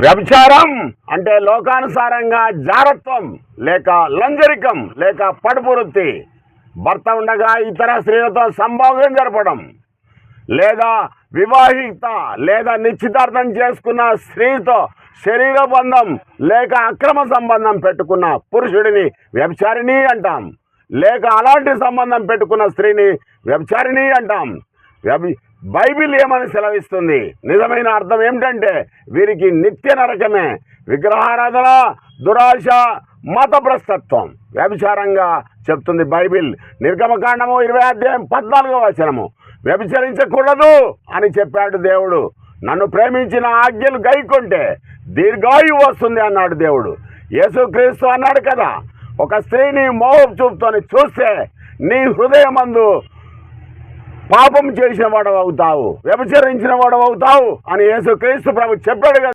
వ్యభిచారం అంటే లోకానుసారంగా జారత్వం లేక లంజరికం లేక పడుపు వృత్తి, భర్త ఉండగా ఇతర స్త్రీలతో సంభోగం జరపడం, లేదా వివాహిత లేదా నిశ్చితార్థం చేసుకున్న స్త్రీతో శరీర బంధం లేక అక్రమ సంబంధం పెట్టుకున్న పురుషుడిని వ్యభిచారిణి అంటాం, లేక అలాంటి సంబంధం పెట్టుకున్న స్త్రీని వ్యభిచారిణి అంటాం. బైబిల్ ఏమని సెలవిస్తుంది? నిజమైన అర్థం ఏమిటంటే వీరికి నిత్య నరకమే. విగ్రహారాధన, దురాశ, మతభ్రష్టత్వం వ్యభిచారంగా చెప్తుంది బైబిల్. నిర్గమకాండము 20 అధ్యాయం 14 వ్యభిచరించకూడదు అని చెప్పాడు దేవుడు. నన్ను ప్రేమించిన ఆజ్ఞలు గైకొంటే దీర్ఘాయువు వస్తుంది అన్నాడు దేవుడు. యేసుక్రీస్తు అన్నాడు కదా, ఒక స్త్రీని మోహపు చూపుతోని చూస్తే నీ హృదయమందు పాపం చేసిన వాడు అవుతావు, వ్యభిచరించిన వాడు అవుతావు అని యేసుక్రీస్తు ప్రభు చెప్పాడు కదా.